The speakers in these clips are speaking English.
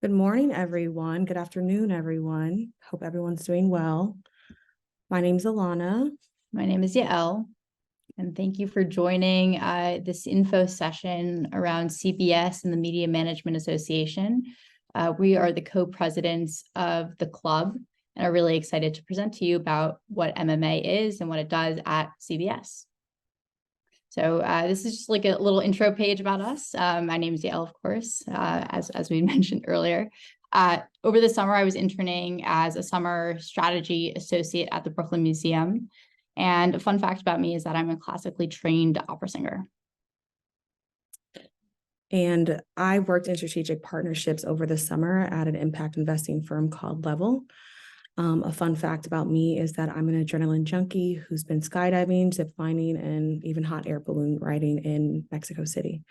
Good morning, everyone. Good afternoon, everyone. Hope everyone's doing well. My name's Alana. My name is Yael, and thank you for joining this info session around CBS and the Media Management Association. We are the co-presidents of the club and are really excited to present to you about what MMA is and what it does at CBS. So this is just like a little intro page about us. My name is Yael, of course, as we mentioned earlier. Over the summer, I was interning as a summer strategy associate at the Brooklyn Museum. And a fun fact about me is that I'm a classically trained opera singer. And I worked in strategic partnerships over the summer at an impact investing firm called Level. A fun fact about me is that I'm an adrenaline junkie who's been skydiving, ziplining, and even hot air balloon riding in Mexico City.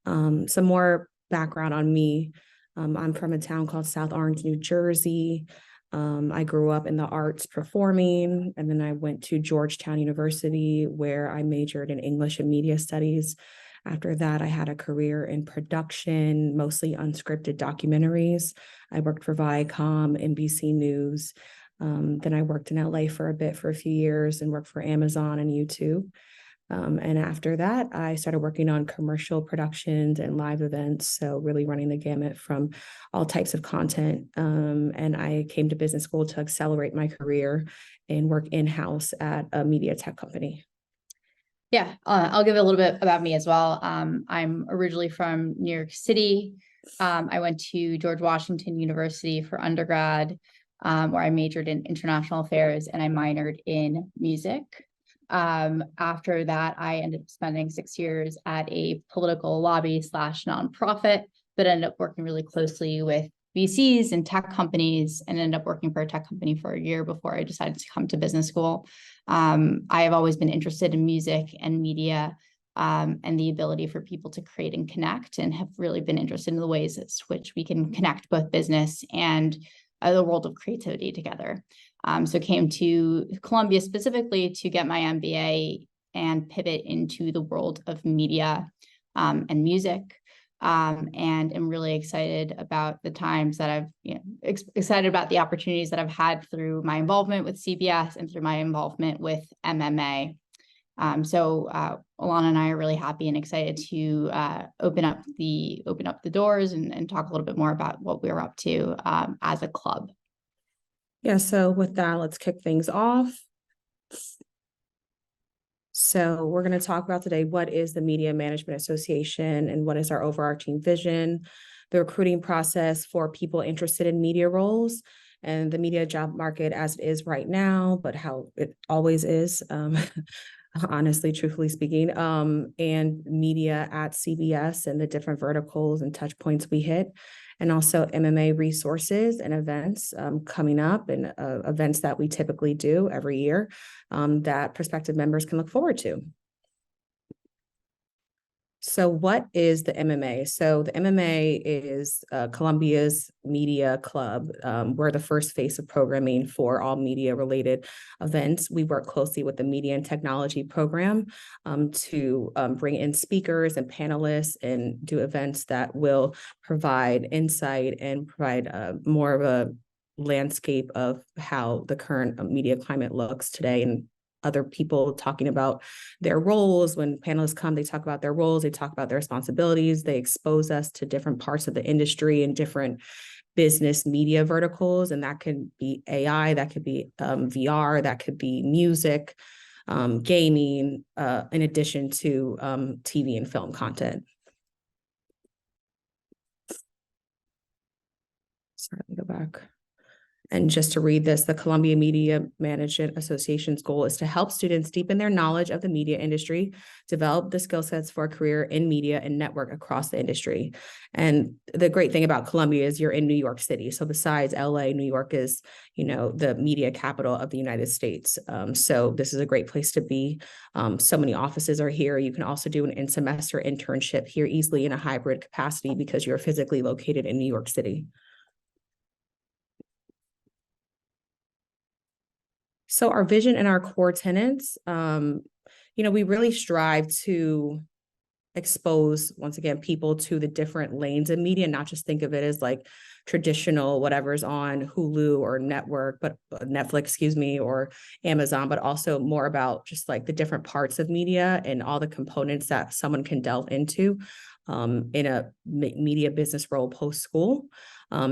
Some more background on me. I'm from a town called South Orange, New Jersey. I grew up in the arts performing, and then I went to Georgetown University where I majored in English and media studies. After that, I had a career in production, mostly unscripted documentaries. I worked for Viacom, NBC News. Then I worked in LA for a few years and worked for Amazon and YouTube. And after that, I started working on commercial productions and live events. So really running the gamut from all types of content. And I came to business school to accelerate my career and work in-house at a media tech company. Yeah, I'll give a little bit about me as well. I'm originally from New York City. I went to George Washington University for undergrad, where I majored in international affairs and I minored in music. After that, I ended up spending 6 years at a political lobby / nonprofit, but ended up working really closely with VCs and tech companies and ended up working for a tech company for a year before I decided to come to business school. I have always been interested in music and media and the ability for people to create and connect, and have really been interested in the ways in which we can connect both business and the world of creativity together. So came to Columbia specifically to get my MBA and pivot into the world of media and music. And am really excited about the times that I've, excited about the opportunities that I've had through my involvement with CBS and through my involvement with MMA. So Alana and I are really happy and excited to open up the doors and talk a little bit more about what we're up to as a club. Yeah, so with that, let's kick things off. So we're going to talk about today, what is the Media Management Association and what is our overarching vision, the recruiting process for people interested in media roles, and the media job market as it is right now, but how it always is, honestly, truthfully speaking, and media at CBS and the different verticals and touch points we hit, and also MMA resources and events coming up, and events that we typically do every year that prospective members can look forward to. So what is the MMA? So the MMA is Columbia's media club. We're the first face of programming for all media related events. We work closely with the media and technology program to bring in speakers and panelists and do events that will provide insight and provide more of a landscape of how the current media climate looks today, and other people talking about their roles. When panelists come, they talk about their roles, they talk about their responsibilities, they expose us to different parts of the industry and different business media verticals. And that could be AI, that could be VR, that could be music, gaming, in addition to TV and film content. Sorry, let me go back. And just to read this, the Columbia Media Management Association's goal is to help students deepen their knowledge of the media industry, develop the skill sets for a career in media, and network across the industry. And the great thing about Columbia is you're in New York City. So besides LA, New York is, the media capital of the United States. So this is a great place to be. So many offices are here. You can also do an in-semester internship here easily in a hybrid capacity because you're physically located in New York City. So our vision and our core tenets, we really strive to expose, once again, people to the different lanes of media, not just think of it as like traditional whatever's on Hulu or network, but Netflix, excuse me, or Amazon, but also more about just like the different parts of media and all the components that someone can delve into in a media business role post school.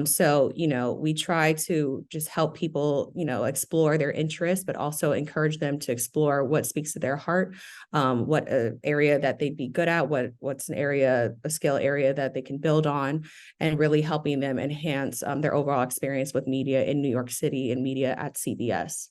So, we try to just help people, explore their interests, but also encourage them to explore what speaks to their heart, what area that they'd be good at, what's a skill area that they can build on, and really helping them enhance their overall experience with media in New York City and media at CBS.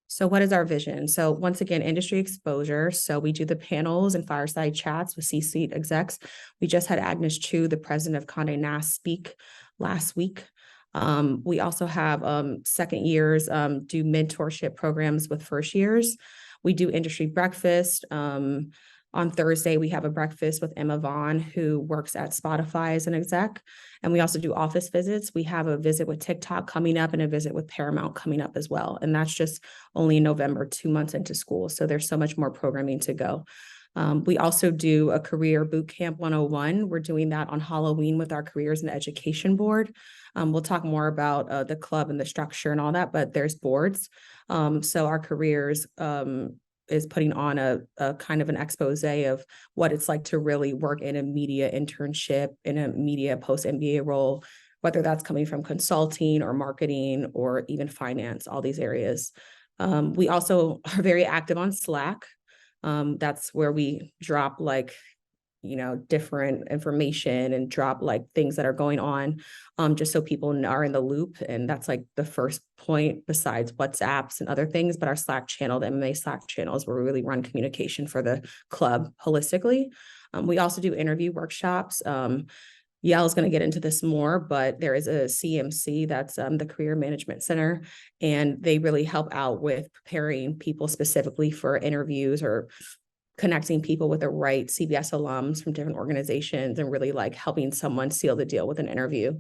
So what is our vision? So once again, industry exposure. So we do the panels and fireside chats with C-suite execs. We just had Agnes Chu, the president of Condé Nast, speak last week. We also have second years do mentorship programs with first years. We do industry breakfast. On Thursday, we have a breakfast with Emma Vaughn, who works at Spotify as an exec. And we also do office visits. We have a visit with TikTok coming up and a visit with Paramount coming up as well. And that's just only in November, 2 months into school. So there's so much more programming to go. We also do a career boot camp 101. We're doing that on Halloween with our careers and education board. We'll talk more about the club and the structure and all that, but there's boards. So our careers is putting on a kind of an expose of what it's like to really work in a media internship, in a media post-MBA role, whether that's coming from consulting or marketing or even finance, all these areas. We also are very active on Slack. That's where we drop different information and drop things that are going on, just so people are in the loop. And that's like the first point besides WhatsApps and other things, but our Slack channel, the MMA Slack channel, is where we really run communication for the club holistically. We also do interview workshops. Yael is going to get into this more, but there is a CMC, that's the Career Management Center, and they really help out with preparing people specifically for interviews or connecting people with the right CBS alums from different organizations and really helping someone seal the deal with an interview.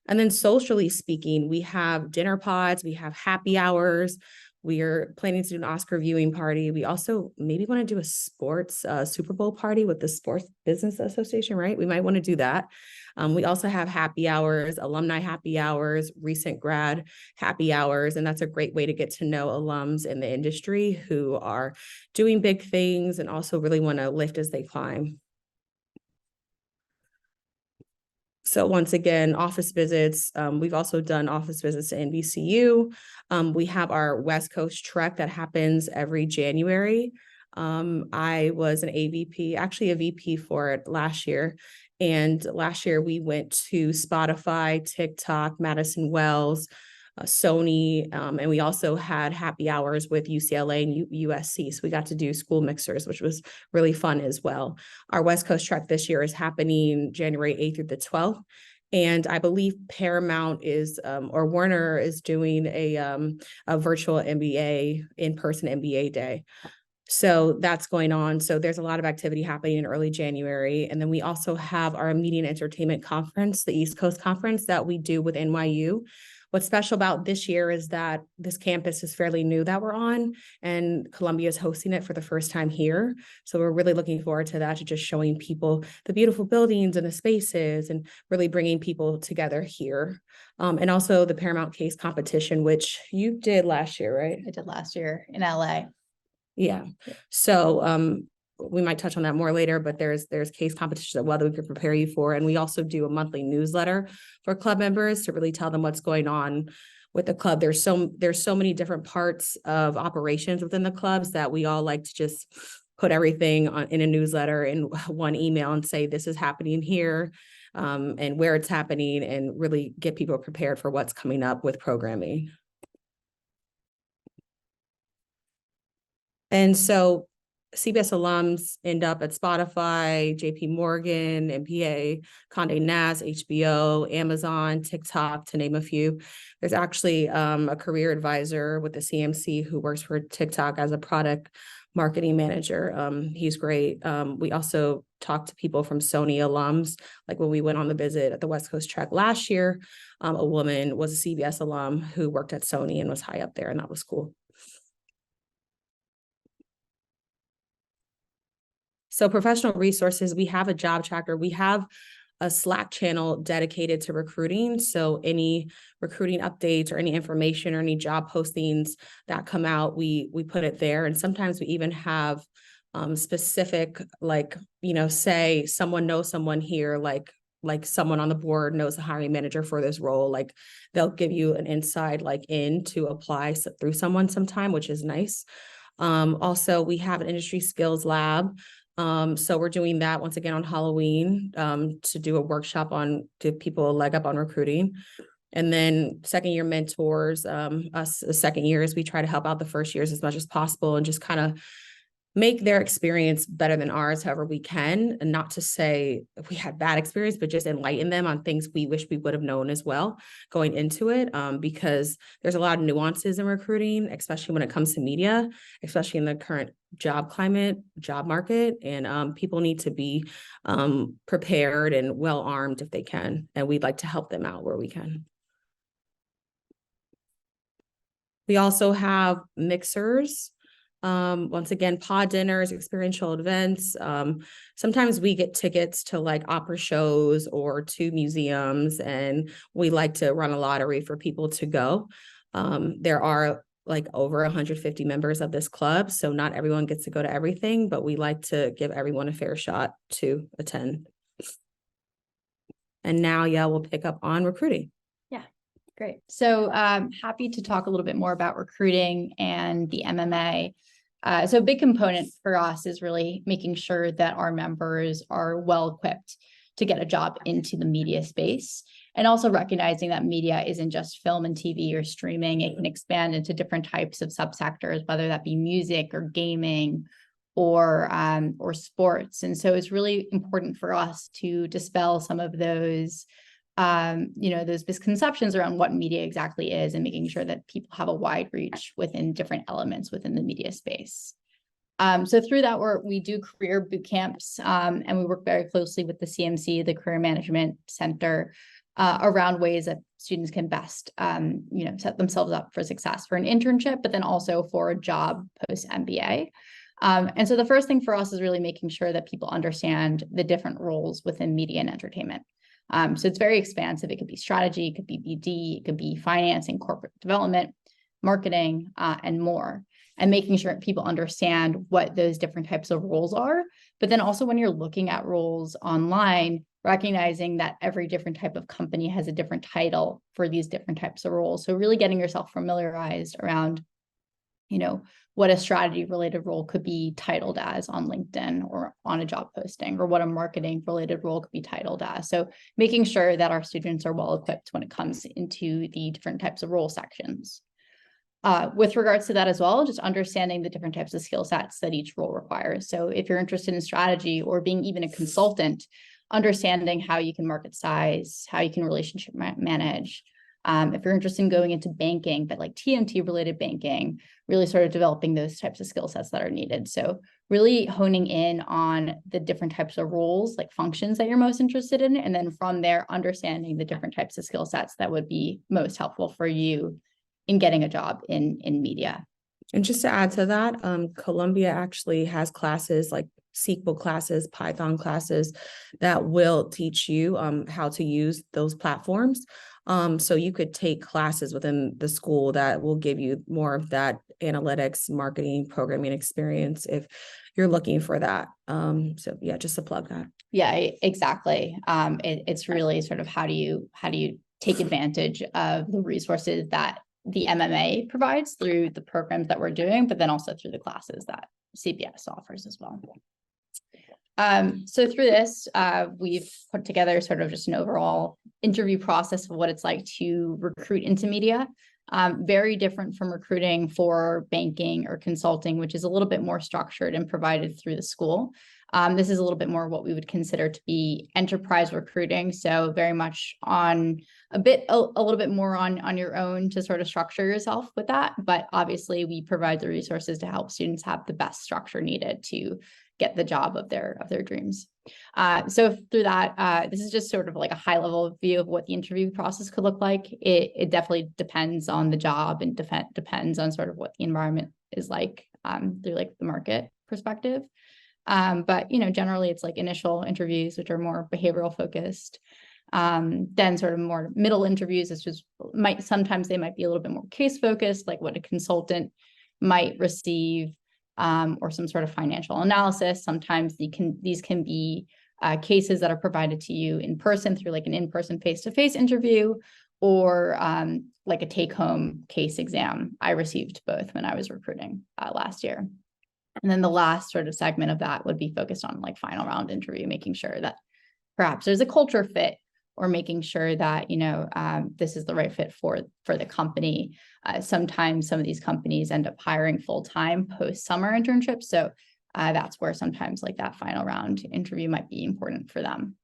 And then socially speaking, we have dinner pods, we have happy hours. We are planning to do an Oscar viewing party. We also maybe want to do a sports Super Bowl party with the Sports Business Association, right? We might want to do that. We also have happy hours, alumni happy hours, recent grad happy hours, and that's a great way to get to know alums in the industry who are doing big things and also really want to lift as they climb. So once again, office visits. We've also done office visits to NBCU. We have our West Coast trek that happens every January. I was an AVP, actually a VP for it last year. And last year we went to Spotify, TikTok, Madison Wells, Sony, and we also had happy hours with UCLA and USC. So we got to do school mixers, which was really fun as well. Our West Coast trek this year is happening January 8th through the 12th. And I believe Paramount is, or Warner is doing a virtual MBA, in-person MBA day. So that's going on. So there's a lot of activity happening in early January. And then we also have our Media and Entertainment Conference, the East Coast Conference that we do with NYU. What's special about this year is that this campus is fairly new that we're on, and Columbia is hosting it for the first time here. So we're really looking forward to that, to just showing people the beautiful buildings and the spaces and really bringing people together here. And also the Paramount Case competition, which you did last year, right? I did last year in LA. Yeah. So we might touch on that more later, but there's case competitions that we could prepare you for. And we also do a monthly newsletter for club members to really tell them what's going on with the club. There's so many different parts of operations within the clubs that we all like to just put everything in a newsletter in one email and say, this is happening here, and where it's happening, and really get people prepared for what's coming up with programming. And so CBS alums end up at Spotify, JP Morgan, MPA, Condé Nast, HBO, Amazon, TikTok, to name a few. There's actually a career advisor with the CMC who works for TikTok as a product marketing manager. He's great. We also talked to people from Sony alums, like when we went on the visit at the West Coast Trek last year, a woman was a CBS alum who worked at Sony and was high up there, and that was cool. So professional resources, we have a job tracker. We have a Slack channel dedicated to recruiting. So any recruiting updates or any information or any job postings that come out, we put it there. And sometimes we even have specific, like, say someone knows someone here, like someone on the board knows the hiring manager for this role, like they'll give you an inside in to apply through someone sometime, which is nice. Also, we have an industry skills lab. So we're doing that once again on Halloween to do a workshop on give people a leg up on recruiting. And then second year mentors, us the second years, we try to help out the first years as much as possible and just kind of make their experience better than ours, however we can. And not to say we had bad experience, but just enlighten them on things we wish we would have known as well going into it. Because there's a lot of nuances in recruiting, especially when it comes to media, especially in the current job climate, job market. And people need to be prepared and well armed if they can. And we'd like to help them out where we can. We also have mixers. Once again, pod dinners, experiential events. Sometimes we get tickets to opera shows or to museums, and we like to run a lottery for people to go. There are over 150 members of this club, so not everyone gets to go to everything, but we like to give everyone a fair shot to attend. And now, we'll pick up on recruiting. Yeah, great. So happy to talk a little bit more about recruiting and the MMA. So a big component for us is really making sure that our members are well equipped to get a job into the media space, and also recognizing that media isn't just film and TV or streaming. It can expand into different types of subsectors, whether that be music or gaming or sports. And so it's really important for us to dispel some of those those misconceptions around what media exactly is, and making sure that people have a wide reach within different elements within the media space. So through that work, we do career boot camps, and we work very closely with the CMC, the Career Management Center, around ways that students can best, set themselves up for success for an internship, but then also for a job post MBA. And so the first thing for us is really making sure that people understand the different roles within media and entertainment. So it's very expansive. It could be strategy, it could be BD, it could be finance and corporate development, marketing, and more. And making sure people understand what those different types of roles are. But then also when you're looking at roles online, recognizing that every different type of company has a different title for these different types of roles. So really getting yourself familiarized around, what a strategy related role could be titled as on LinkedIn or on a job posting, or what a marketing related role could be titled as. So making sure that our students are well equipped when it comes into the different types of role sections. With regards to that as well, just understanding the different types of skill sets that each role requires. So if you're interested in strategy or being even a consultant, understanding how you can market size, how you can relationship manage. If you're interested in going into banking, but TMT related banking, really sort of developing those types of skill sets that are needed. So really honing in on the different types of roles, functions that you're most interested in. And then from there, understanding the different types of skill sets that would be most helpful for you in getting a job in media. And just to add to that, Columbia actually has classes like SQL classes, Python classes that will teach you how to use those platforms. So you could take classes within the school that will give you more of that analytics, marketing, programming experience if you're looking for that. So yeah, just to plug that. Yeah, exactly. It's really sort of how do you take advantage of the resources that the MMA provides through the programs that we're doing, but then also through the classes that CBS offers as well. So through this, we've put together sort of just an overall interview process of what it's like to recruit into media. Very different from recruiting for banking or consulting, which is a little bit more structured and provided through the school. This is a little bit more what we would consider to be enterprise recruiting. So very much on a little bit more on your own to sort of structure yourself with that. But obviously we provide the resources to help students have the best structure needed to get the job of their dreams. So through that, this is just sort of like a high level view of what the interview process could look like. It definitely depends on the job and depends on sort of what the environment is like through like the market perspective. But, generally it's like initial interviews, which are more behavioral focused. Then sort of more middle interviews, it's just sometimes they might be a little bit more case focused, like what a consultant might receive, or some sort of financial analysis. Sometimes these can be cases that are provided to you in person through like an in-person face-to-face interview, or like a take-home case exam. I received both when I was recruiting last year. And then the last sort of segment of that would be focused on like final round interview, making sure that perhaps there's a culture fit, or making sure that, this is the right fit for the company. Sometimes some of these companies end up hiring full-time post-summer internships. So that's where sometimes like that final round interview might be important for them.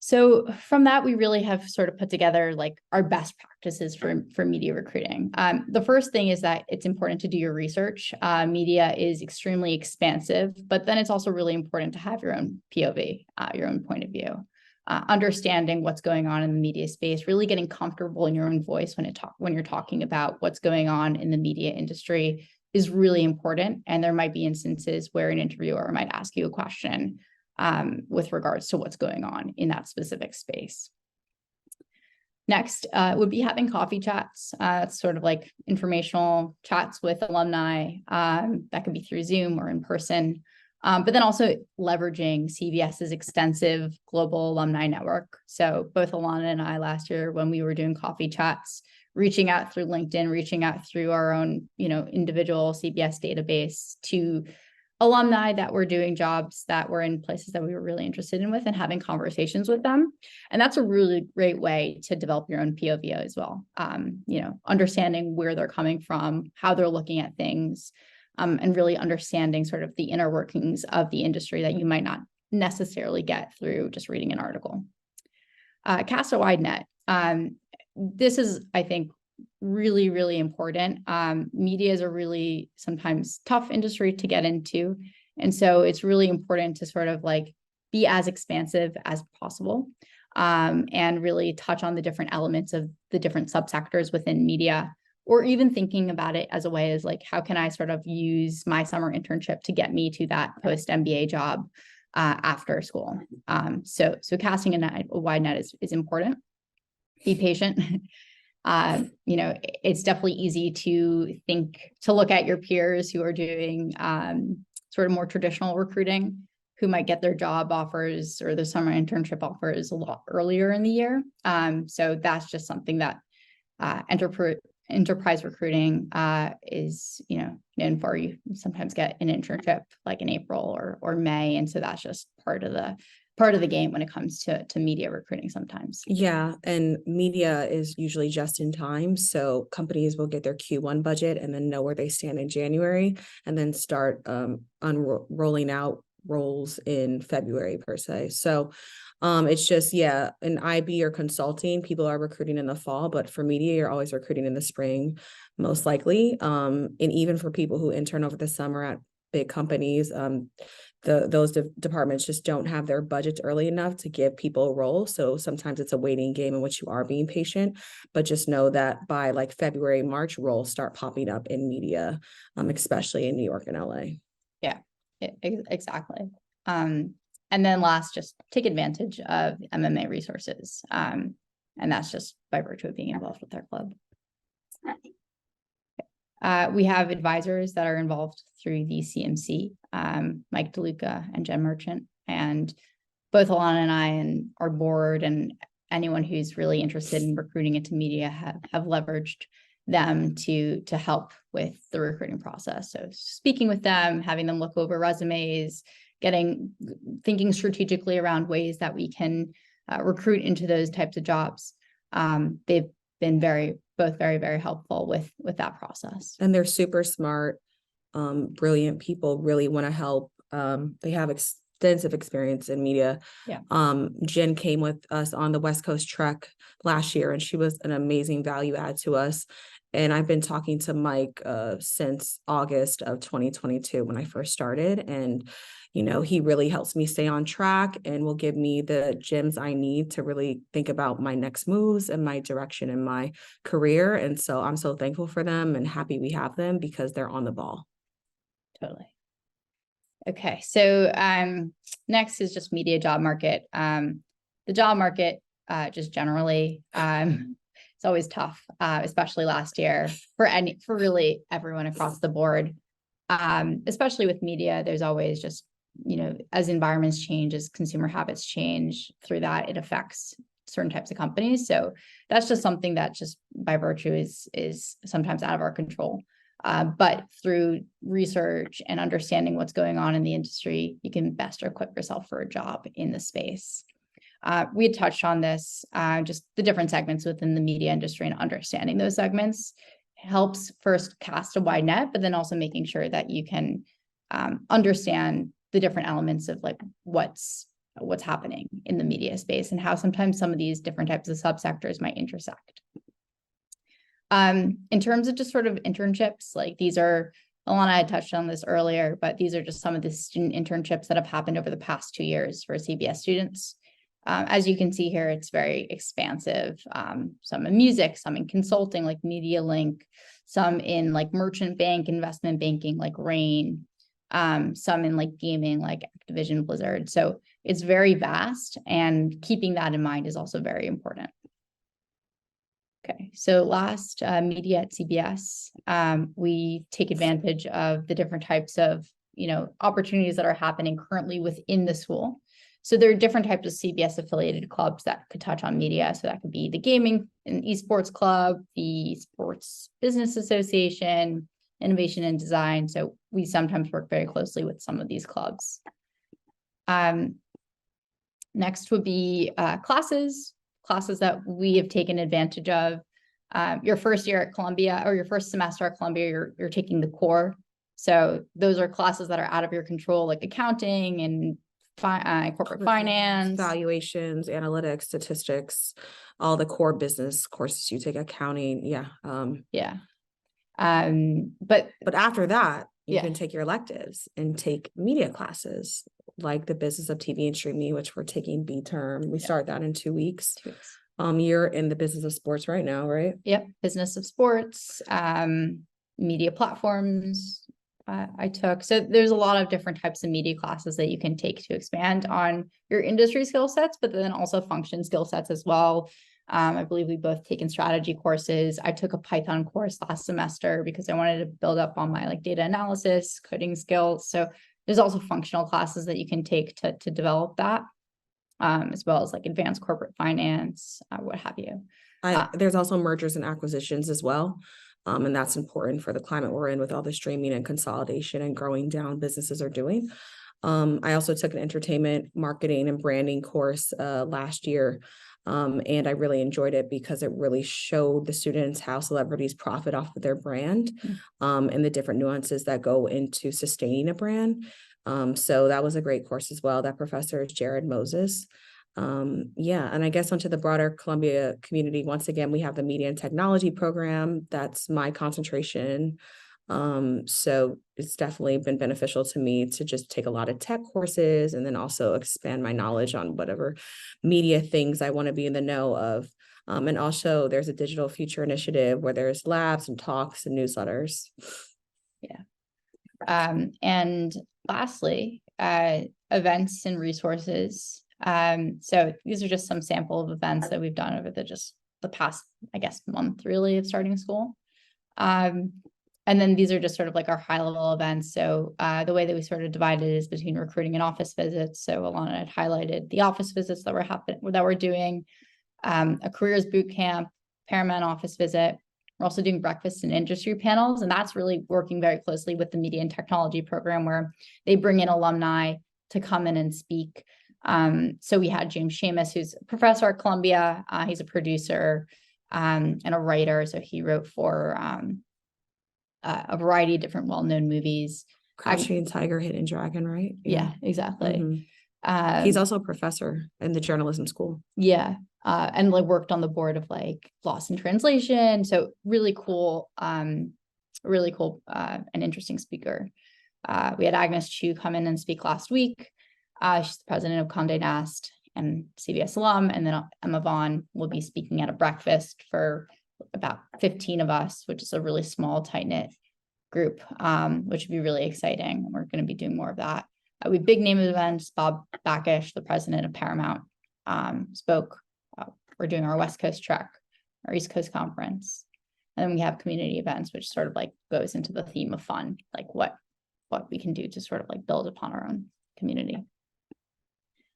So from that, we really have sort of put together like our best practices for media recruiting. The first thing is that it's important to do your research. Media is extremely expansive, but then it's also really important to have your own POV, your own point of view. Understanding what's going on in the media space, really getting comfortable in your own voice when you're talking about what's going on in the media industry is really important. And there might be instances where an interviewer might ask you a question with regards to what's going on in that specific space. Next would be having coffee chats. It's sort of like informational chats with alumni. That could be through Zoom or in person. But then also leveraging CBS's extensive global alumni network. So both Alana and I last year, when we were doing coffee chats, reaching out through LinkedIn, reaching out through our own, individual CBS database to alumni that were doing jobs that were in places that we were really interested in with, and having conversations with them. And that's a really great way to develop your own POV as well. Understanding where they're coming from, how they're looking at things, and really understanding sort of the inner workings of the industry that you might not necessarily get through just reading an article. Cast a wide net. This is, I think, really, really important. Media is a really sometimes tough industry to get into. And so it's really important to sort of like be as expansive as possible, and really touch on the different elements of the different subsectors within media, or even thinking about it as a way as like, how can I sort of use my summer internship to get me to that post-MBA job after school? So casting a wide net is important. Be patient. It's definitely easy to look at your peers who are doing sort of more traditional recruiting, who might get their job offers or their summer internship offers a lot earlier in the year. So that's just something that enterprise recruiting is, known for. You sometimes get an internship like in April or May. And so that's just part of the game when it comes to media recruiting sometimes. Yeah, and media is usually just in time. So companies will get their Q1 budget and then know where they stand in January, and then start rolling out roles in February per se. So it's just, in IB or consulting, people are recruiting in the fall, but for media, you're always recruiting in the spring, most likely. And even for people who intern over the summer at big companies, those departments just don't have their budgets early enough to give people a role. So sometimes it's a waiting game in which you are being patient, but just know that by like February, March, roles start popping up in media, especially in New York and LA. Yeah, exactly. And then last, just take advantage of MMA resources. And that's just by virtue of being involved with their club. We have advisors that are involved through the CMC, Mike DeLuca and Jen Merchant, and both Alana and I and our board and anyone who's really interested in recruiting into media have leveraged them to help with the recruiting process. So speaking with them, having them look over resumes, thinking strategically around ways that we can recruit into those types of jobs. They've been both very, very helpful with that process. And they're super smart, brilliant people, really want to help. They have extensive experience in media. Yeah. Jen came with us on the West Coast trek last year, and she was an amazing value add to us. And I've been talking to Mike since August of 2022 when I first started. And, you know, he really helps me stay on track and will give me the gems I need to really think about my next moves and my direction in my career. And so I'm so thankful for them and happy we have them because they're on the ball. Totally. Okay, so next is just media job market. The job market, just generally, it's always tough, especially last year for really everyone across the board. Especially with media, there's always just, you know, as environments change, as consumer habits change, through that it affects certain types of companies. So that's just something that just by virtue is sometimes out of our control. But through research and understanding what's going on in the industry, you can best equip yourself for a job in the space. We had touched on this, just the different segments within the media industry, and understanding those segments helps first cast a wide net, but then also making sure that you can understand the different elements of like what's happening in the media space and how sometimes some of these different types of subsectors might intersect. In terms of just sort of internships, like these are, Alana had touched on this earlier, but these are just some of the student internships that have happened over the past 2 years for CBS students. As you can see here, it's very expansive. Some in music, some in consulting, like MediaLink, some in like merchant bank, investment banking, like Rain, some in like gaming, like Activision Blizzard. So it's very vast, and keeping that in mind is also very important. Okay, so last, media at CBS, we take advantage of the different types of, you know, opportunities that are happening currently within the school. So there are different types of CBS affiliated clubs that could touch on media. So that could be the Gaming and Esports Club, the Sports Business Association, Innovation and Design. So we sometimes work very closely with some of these clubs. Next would be classes that we have taken advantage of. Your first year at Columbia, or your first semester at Columbia, you're taking the core. So those are classes that are out of your control, like accounting and corporate finance, valuations, analytics, statistics, all the core business courses you take, accounting. Yeah. But after that, you can take your electives and take media classes like the business of TV and streaming, which we're taking B term. We start that in 2 weeks. 2 weeks. You're in the business of sports right now, right? Yep. Business of sports, media platforms, I took. So there's a lot of different types of media classes that you can take to expand on your industry skill sets, but then also function skill sets as well. I believe we both taken strategy courses. I took a Python course last semester because I wanted to build up on my like data analysis, coding skills. So there's also functional classes that you can take to develop that, as well as like advanced corporate finance, what have you. There's also mergers and acquisitions as well. And that's important for the climate we're in with all the streaming and consolidation and growing down businesses are doing. I also took an entertainment marketing and branding course last year. And I really enjoyed it because it really showed the students how celebrities profit off of their brand, and the different nuances that go into sustaining a brand. So that was a great course as well. That professor is Jared Moses. And I guess onto the broader Columbia community, once again, we have the media and technology program. That's my concentration. So it's definitely been beneficial to me to just take a lot of tech courses and then also expand my knowledge on whatever media things I want to be in the know of. And also there's a digital future initiative where there's labs and talks and newsletters. Yeah. And lastly, events and resources. So these are just some sample of events that we've done over the past, I guess, month really of starting school. And then these are just sort of like our high level events. So the way that we sort of divided is between recruiting and office visits. So Alana had highlighted the office visits that we're doing, a careers boot camp, Paramount office visit. We're also doing breakfast and industry panels, and that's really working very closely with the media and technology program where they bring in alumni to come in and speak. So we had James Seamus, who's a professor at Columbia. He's a producer. and a writer. So he wrote for a variety of different well-known movies. Crouching Tiger, Hidden Dragon, right? Yeah, exactly. He's also a professor in the journalism school. Yeah. And like worked on the board of like Lost in Translation. So really cool, and interesting speaker. We had Agnes Chu come in and speak last week. She's the president of Condé Nast and CBS alum. And then Emma Vaughn will be speaking at a breakfast for about 15 of us, which is a really small, tight-knit group, which would be really exciting. We're going to be doing more of that. We have big name events. Bob Bakish, the president of Paramount, spoke. We're doing our West Coast trek, our East Coast conference. And then we have community events, which sort of like goes into the theme of fun, like what we can do to sort of like build upon our own community.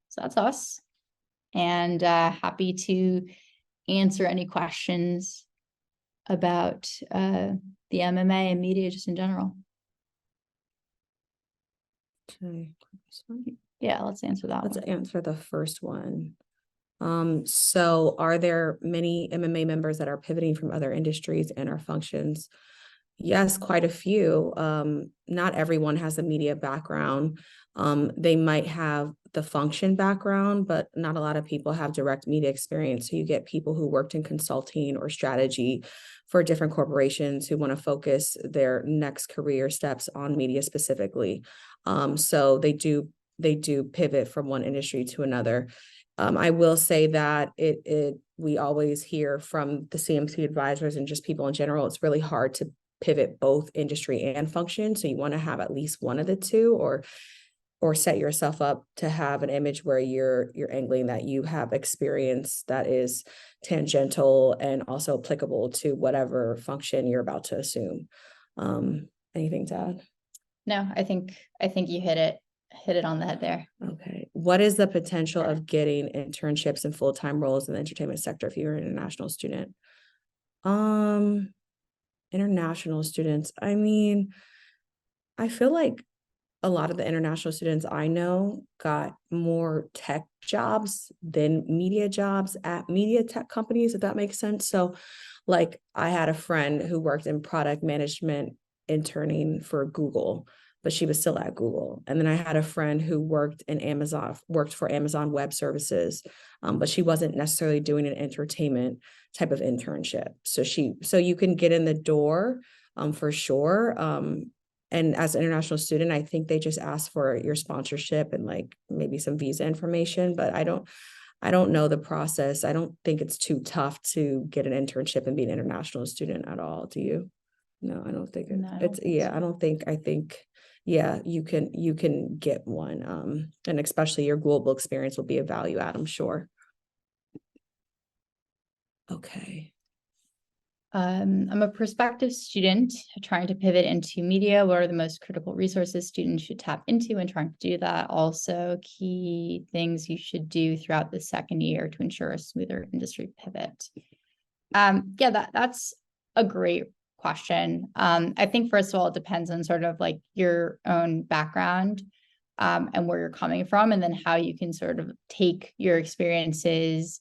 So that's us. And happy to answer any questions about the MMA and media just in general. Okay. Yeah, let's answer that. Let's answer the first one. So are there many MMA members that are pivoting from other industries and our functions? Yes, quite a few. Not everyone has a media background. They might have the function background, but not a lot of people have direct media experience. So you get people who worked in consulting or strategy for different corporations who want to focus their next career steps on media specifically. So they do pivot from one industry to another. I will say that we always hear from the CMC advisors and just people in general, it's really hard to pivot both industry and function. So you want to have at least one of the two, or set yourself up to have an image where you're angling that you have experience that is tangential and also applicable to whatever function you're about to assume. Anything to add? No, I think you hit it on the head there. Okay. What is the potential of getting internships and full-time roles in the entertainment sector if you're an international student? International students. I mean, I feel like a lot of the international students I know got more tech jobs than media jobs at media tech companies, if that makes sense. So like I had a friend who worked in product management interning for Google, but she was still at Google. And then I had a friend who worked for Amazon Web Services, but she wasn't necessarily doing an entertainment type of internship. So you can get in the door for sure. And as an international student, I think they just ask for your sponsorship and like maybe some visa information, but I don't know the process. I don't think it's too tough to get an internship and be an international student at all. Do you? No, I don't think I think yeah, you can get one. And especially your global experience will be a value add, I'm sure. Okay. I'm a prospective student trying to pivot into media. What are the most critical resources students should tap into and trying to do that? Also, key things you should do throughout the second year to ensure a smoother industry pivot. Yeah, that's a great question. I think first of all, it depends on sort of like your own background and where you're coming from, and then how you can sort of take your experiences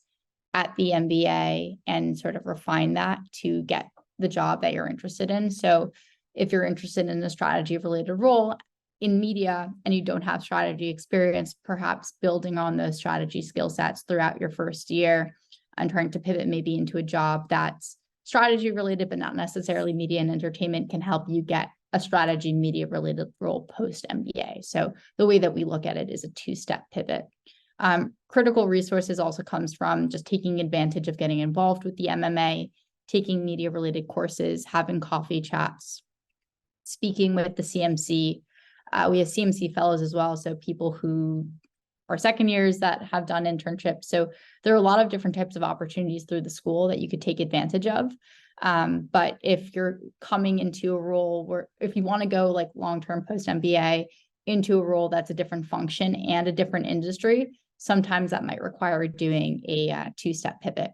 at the MBA and sort of refine that to get the job that you're interested in. So if you're interested in a strategy related role in media and you don't have strategy experience, perhaps building on those strategy skill sets throughout your first year and trying to pivot maybe into a job that's strategy related, but not necessarily media and entertainment, can help you get a strategy media related role post MBA. So the way that we look at it is a two-step pivot. Critical resources also comes from just taking advantage of getting involved with the MMA, taking media related courses, having coffee chats, speaking with the CMC. We have CMC fellows as well. So people who are second years that have done internships. So there are a lot of different types of opportunities through the school that you could take advantage of. But if you're coming into a role where, if you want to go like long-term post MBA into a role that's a different function and a different industry, sometimes that might require doing a two-step pivot.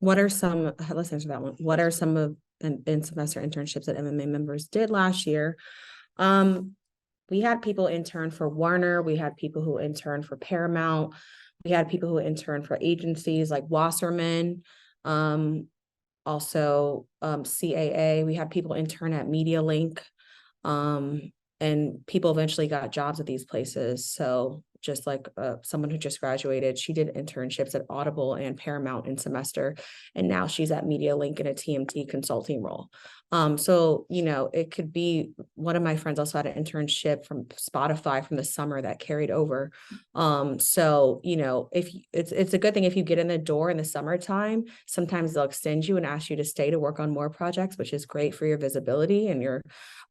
What are some, let's answer that one. What are some of in semester internships that MMA members did last year? we had people intern for Warner. We had people who interned for Paramount. We had people who interned for agencies like Wasserman. Also CAA. We had people intern at MediaLink. And people eventually got jobs at these places. So just like someone who just graduated, she did internships at Audible and Paramount in semester, and now she's at MediaLink in a TMT consulting role. So, you know, it could be, one of my friends also had an internship from Spotify from the summer that carried over. So, you know, if it's a good thing if you get in the door in the summertime, sometimes they'll extend you and ask you to stay to work on more projects, which is great for your visibility and your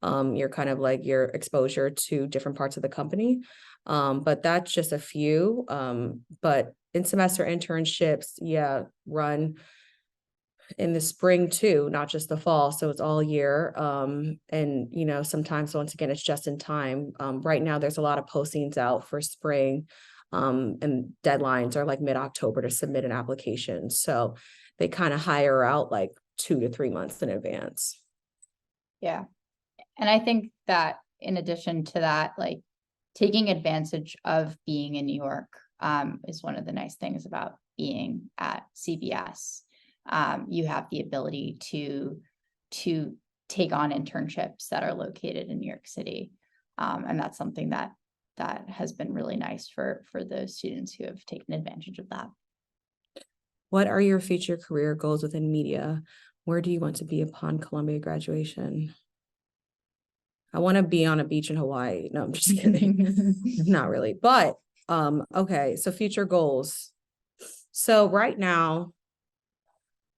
kind of like your exposure to different parts of the company. But that's just a few. But in semester internships, yeah, run in the spring too, not just the fall. So it's all year. And you know, sometimes once again, it's just in time. Right now there's a lot of postings out for spring. And deadlines are like mid-October to submit an application. So they kind of hire out like 2 to 3 months in advance. Yeah. And I think that in addition to that, like taking advantage of being in New York is one of the nice things about being at CBS. You have the ability to take on internships that are located in New York City. And that's something that has been really nice for those students who have taken advantage of that. What are your future career goals within media? Where do you want to be upon Columbia graduation? I want to be on a beach in Hawaii. No, I'm just kidding. Not really. But okay, so future goals. So right now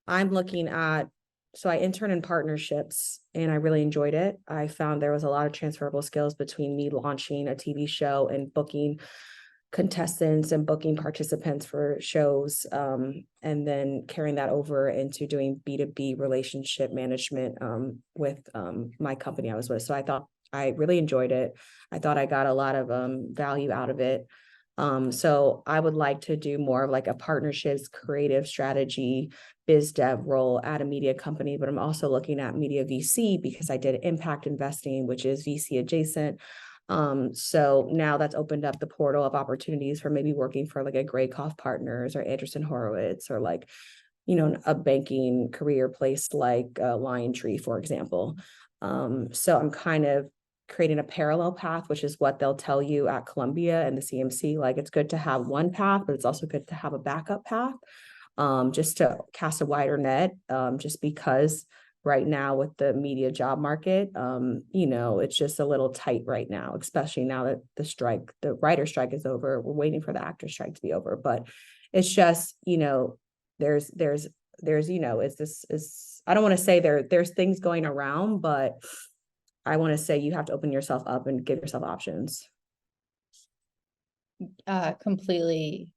I'm looking at, so I interned in partnerships and I really enjoyed it. I found there was a lot of transferable skills between me launching a TV show and booking contestants and booking participants for shows, and then carrying that over into doing B2B relationship management with my company I was with. So I thought I really enjoyed it. I thought I got a lot of value out of it. So I would like to do more of like a partnerships, creative strategy, biz dev role at a media company, but I'm also looking at media VC because I did impact investing, which is VC adjacent. So now that's opened up the portal of opportunities for maybe working for like a Graycoff Partners or Anderson Horowitz or like, you know, a banking career place like LionTree, for example. So I'm kind of creating a parallel path, which is what they'll tell you at Columbia and the CMC. Like it's good to have one path, but it's also good to have a backup path, just to cast a wider net, just because right now with the media job market, you know, it's just a little tight right now, especially now that the writer strike is over. We're waiting for the actor strike to be over, but it's just, you know, there's, you know, I don't want to say there's things going around, but I want to say you have to open yourself up and give yourself options. Completely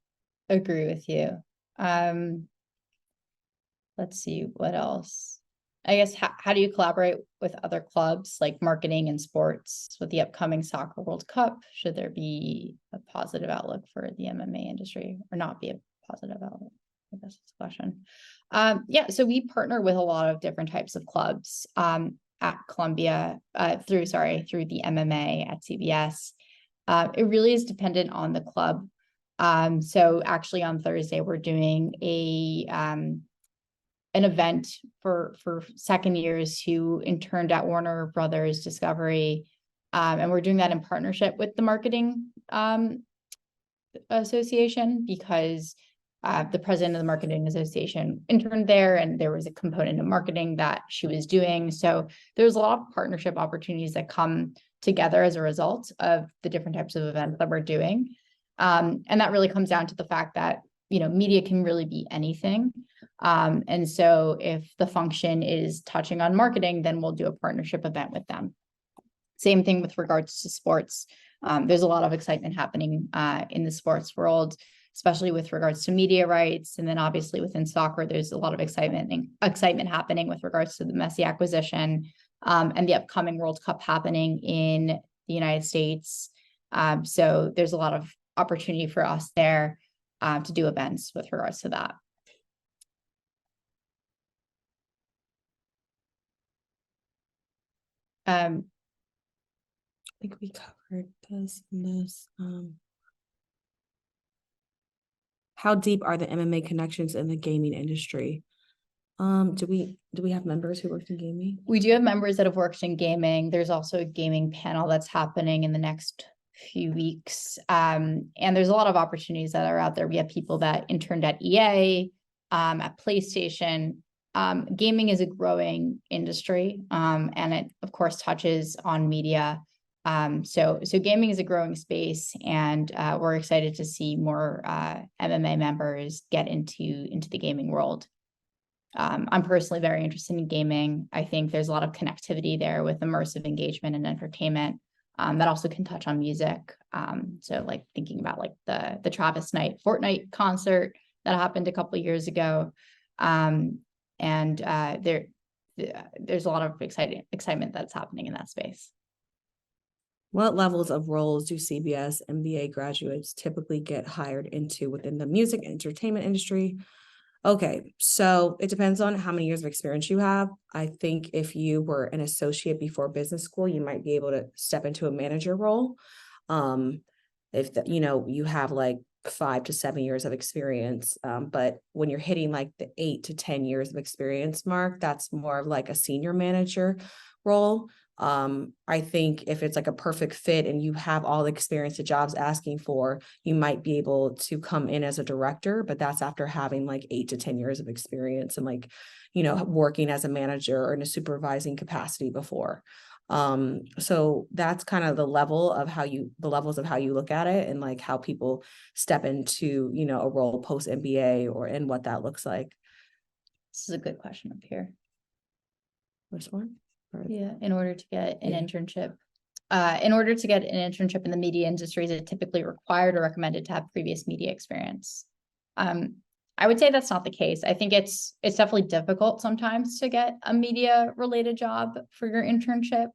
agree with you. Let's see what else. I guess how do you collaborate with other clubs like marketing and sports with the upcoming Soccer World Cup? Should there be a positive outlook for the MMA industry or not be a positive outlook? I guess that's the question. Yeah, so we partner with a lot of different types of clubs at Columbia through the MMA at CBS. It really is dependent on the club. So actually on Thursday, we're doing an event for second years who interned at Warner Brothers Discovery. And we're doing that in partnership with the marketing association because the president of the marketing association interned there and there was a component of marketing that she was doing. So there's a lot of partnership opportunities that come together as a result of the different types of events that we're doing. And that really comes down to the fact that, you know, media can really be anything. And so if the function is touching on marketing, then we'll do a partnership event with them. Same thing with regards to sports. There's a lot of excitement happening in the sports world, especially with regards to media rights. And then obviously within soccer, there's a lot of excitement happening with regards to the Messi acquisition and the upcoming World Cup happening in the United States. So there's a lot of opportunity for us there to do events with regards to that. think we covered this in this. How deep are the MMA connections in the gaming industry? Do we have members who work in gaming? We do have members that have worked in gaming. There's also a gaming panel that's happening in the next few weeks. And there's a lot of opportunities that are out there. We have people that interned at EA, at PlayStation. Gaming is a growing industry, and it of course touches on media. So gaming is a growing space, and we're excited to see more MMA members get into the gaming world. I'm personally very interested in gaming. I think there's a lot of connectivity there with immersive engagement and entertainment, that also can touch on music. So like thinking about like the Travis Knight Fortnite concert that happened a couple of years ago. And there's a lot of excitement that's happening in that space. What levels of roles do CBS MBA graduates typically get hired into within the music entertainment industry? Okay, so it depends on how many years of experience you have. I think if you were an associate before business school, you might be able to step into a manager role. If you have like 5 to 7 years of experience, but when you're hitting like the 8 to 10 years of experience mark, that's more of like a senior manager role. I think if it's like a perfect fit and you have all the experience the job's asking for, you might be able to come in as a director, but that's after having like 8 to 10 years of experience and like, working as a manager or in a supervising capacity before. So that's kind of the levels of how you look at it and like how people step into, a role post MBA and what that looks like. This is a good question up here. Which one? Yeah, in order to get an internship. In order to get an internship in the media industry, is it typically required or recommended to have previous media experience? I would say that's not the case. I think it's definitely difficult sometimes to get a media related job for your internship.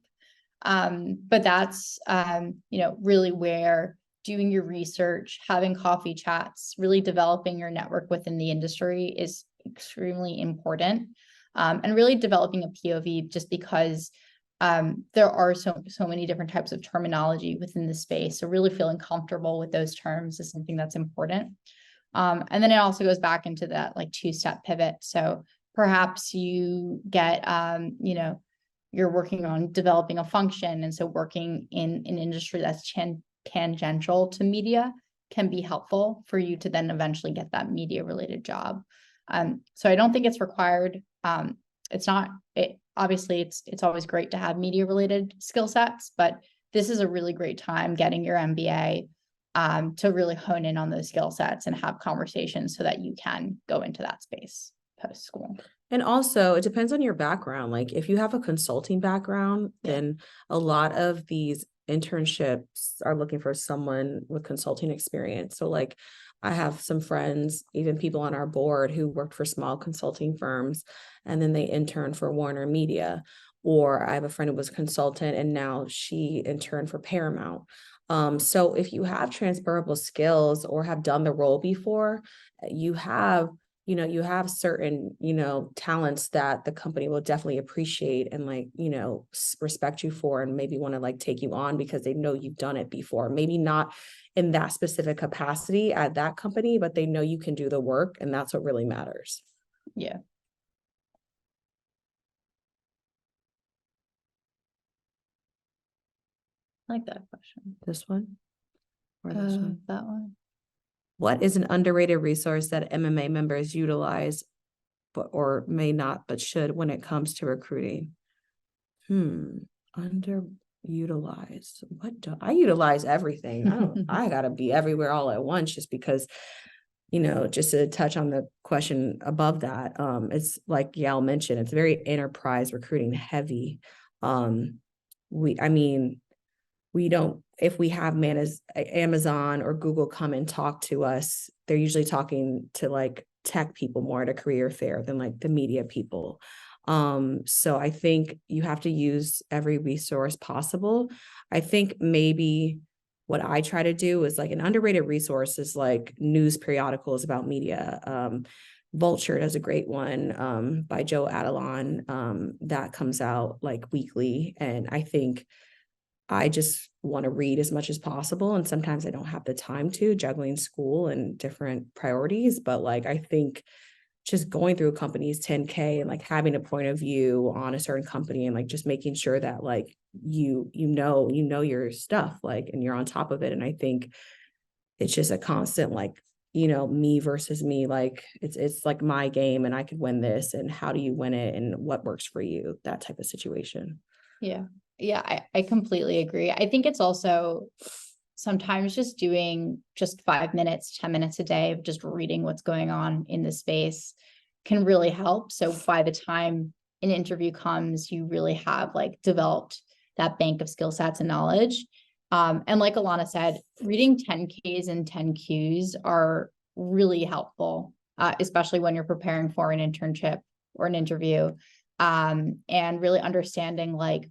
But that's really where doing your research, having coffee chats, really developing your network within the industry is extremely important. And really developing a POV, just because there are so many different types of terminology within the space. So really feeling comfortable with those terms is something that's important. And then it also goes back into that like 2-step pivot. So perhaps you get, you're working on developing a function. And so working in an industry that's tangential to media can be helpful for you to then eventually get that media related job. So I don't think it's required. Obviously it's always great to have media related skill sets, but this is a really great time getting your MBA, to really hone in on those skill sets and have conversations so that you can go into that space post school. And also it depends on your background. Like if you have a consulting background, then a lot of these internships are looking for someone with consulting experience. So like I have some friends, even people on our board, who worked for small consulting firms and then they interned for Warner Media. Or I have a friend who was a consultant and now she interned for Paramount. So if you have transferable skills or have done the role before, you have certain, talents that the company will definitely appreciate and like, respect you for, and maybe want to like take you on because they know you've done it before. Maybe not in that specific capacity at that company, but they know you can do the work, and that's what really matters. Yeah. I like that question. This one? Or this one? That one. What is an underrated resource that MMA members utilize or may not, but should when it comes to recruiting? Underutilized. I utilize everything. I gotta be everywhere all at once just because, just to touch on the question above that, it's like Yael mentioned, it's very enterprise recruiting heavy. We don't, if we have Amazon or Google come and talk to us, they're usually talking to like tech people more at a career fair than like the media people. So I think you have to use every resource possible. I think maybe what I try to do is like an underrated resource is like news periodicals about media. Vulture does a great one, by Joe Adelon, that comes out like weekly. And I think I just want to read as much as possible. And sometimes I don't have the time to, juggling school and different priorities. But like, I think just going through a company's 10K and like having a point of view on a certain company and like just making sure that like you know your stuff, like, and you're on top of it. And I think it's just a constant like, me versus me, like it's like my game and I could win this, and how do you win it and what works for you, that type of situation. Yeah. Yeah, I completely agree. I think it's also sometimes just doing just 5 minutes, 10 minutes a day of just reading what's going on in the space can really help. So by the time an interview comes, you really have like developed that bank of skill sets and knowledge. And like Alana said, reading 10Ks and 10Qs are really helpful, especially when you're preparing for an internship or an interview, and really understanding like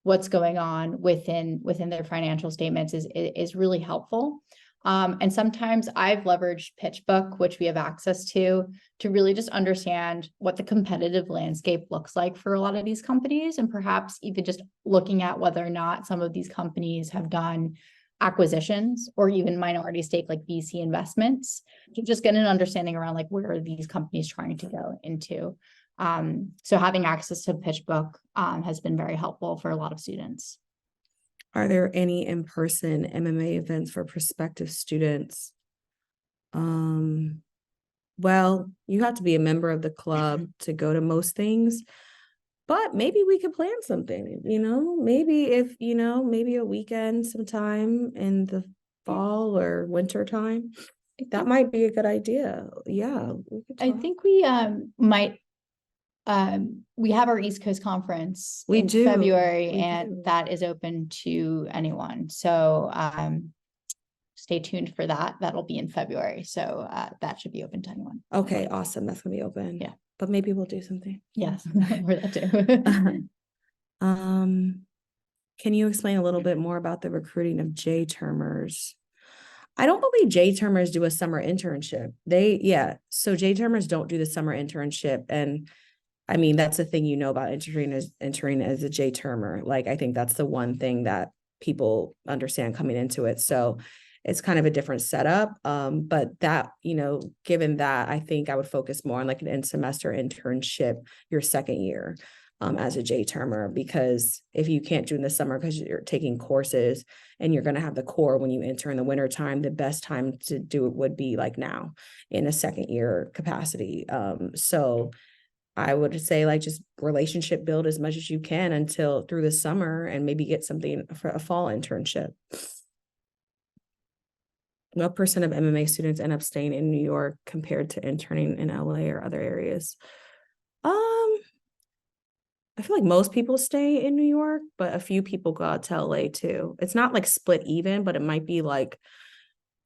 what's going on within their financial statements is really helpful. And sometimes I've leveraged PitchBook, which we have access to really just understand what the competitive landscape looks like for a lot of these companies, and perhaps even just looking at whether or not some of these companies have done acquisitions or even minority stake like VC investments, to just get an understanding around like where are these companies trying to go into. So having access to PitchBook has been very helpful for a lot of students. Are there any in-person MMA events for prospective students? Well, you have to be a member of the club to go to most things, but maybe we could plan something, maybe if, maybe a weekend sometime in the fall or winter time. That might be a good idea. Yeah, we could I talk. think we might we have our East Coast conference We in do. February, We and do. that is open to anyone. So stay tuned for that. That'll be in February. So that should be open to anyone. Okay, awesome. That's gonna be open. Yeah. But maybe we'll do something. Yes, for that too. Can you explain a little bit more about the recruiting of J-termers? I don't believe J-termers do a summer internship. So J-termers don't do the summer internship. And I mean, that's the thing, about entering as a J-termer. Like, I think that's the one thing that people understand coming into it. So it's kind of a different setup. But that, given that, I think I would focus more on like an in-semester internship your second year as a J-termer, because if you can't do in the summer because you're taking courses and you're going to have the core when you enter in the winter time, the best time to do it would be like now in a second year capacity. So I would say like just relationship build as much as you can until through the summer, and maybe get something for a fall internship. What percent of MMA students end up staying in New York compared to interning in LA or other areas? I feel like most people stay in New York, but a few people go out to LA too. It's not like split even, but it might be like,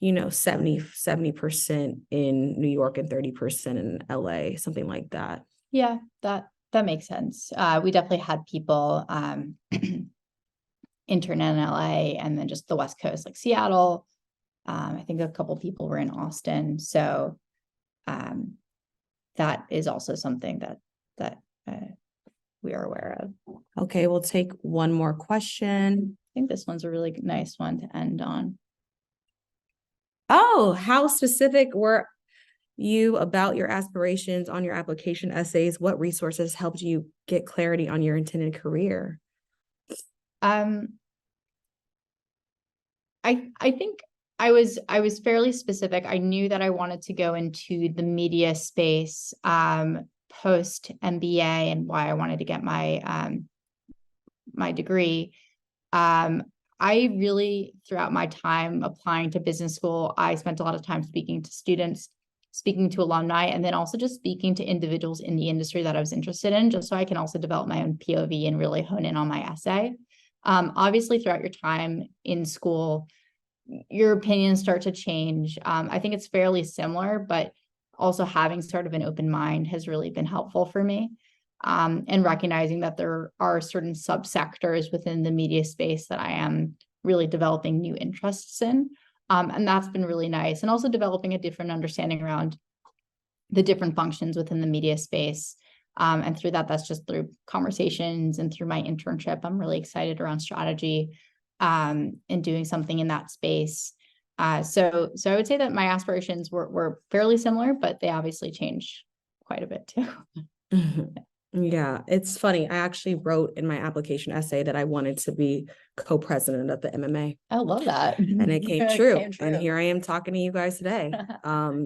70% in New York and 30% in LA, something like that. Yeah, that makes sense. We definitely had people intern in LA, and then just the West Coast, like Seattle. I think a couple people were in Austin. So that is also something that we are aware of. Okay, we'll take one more question. I think this one's a really nice one to end on. Oh, how specific were you about your aspirations on your application essays? What resources helped you get clarity on your intended career? I think I was fairly specific. I knew that I wanted to go into the media space post MBA, and why I wanted to get my my degree. I really, throughout my time applying to business school, I spent a lot of time speaking to students, speaking to alumni, and then also just speaking to individuals in the industry that I was interested in, just so I can also develop my own POV and really hone in on my essay. Obviously, throughout your time in school, your opinions start to change. I think it's fairly similar, but also having sort of an open mind has really been helpful for me. And recognizing that there are certain subsectors within the media space that I am really developing new interests in. And that's been really nice. And also developing a different understanding around the different functions within the media space. And through that, that's just through conversations and through my internship. I'm really excited around strategy. and doing something in that space. So I would say that my aspirations were fairly similar, but they obviously changed quite a bit too. Mhm. Yeah, it's funny. I actually wrote in my application essay that I wanted to be co-president of the MMA, I love that. and it came It true. came And true. here I am talking to you guys today.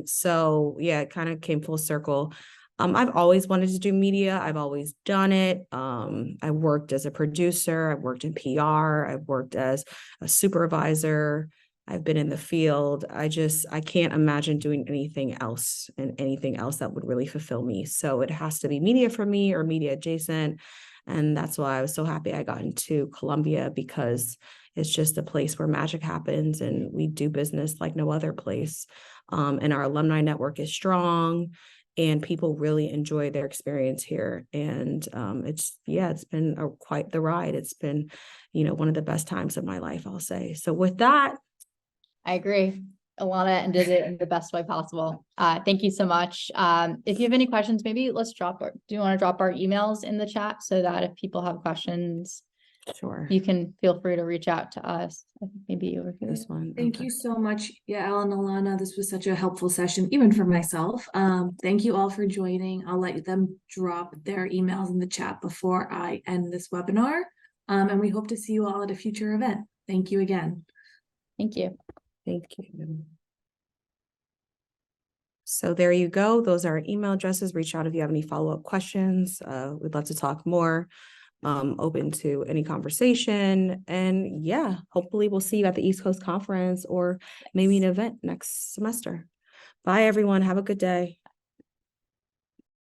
So yeah, it kind of came full circle. I've always wanted to do media. I've always done it. I worked as a producer. I've worked in PR. I've worked as a supervisor. I've been in the field. I can't imagine doing anything else and anything else that would really fulfill me. So it has to be media for me or media adjacent. And that's why I was so happy I got into Columbia, because it's just a place where magic happens and we do business like no other place. And our alumni network is strong and people really enjoy their experience here. And it's been quite the ride. It's been, one of the best times of my life, I'll say. So with that, I agree. Alana ended it in the best way possible. Thank you so much. If you have any questions, maybe do you want to drop our emails in the chat so that if people have questions, sure, you can feel free to reach out to us. I think maybe over here. this one. Thank you so much, Yael and Alana. This was such a helpful session, even for myself. Thank you all for joining. I'll let them drop their emails in the chat before I end this webinar. And we hope to see you all at a future event. Thank you again. Thank you. Thank you. So there you go. Those are our email addresses. Reach out if you have any follow-up questions. We'd love to talk more. Open to any conversation. And yeah, hopefully we'll see you at the East Coast Conference or maybe an event next semester. Bye, everyone. Have a good day.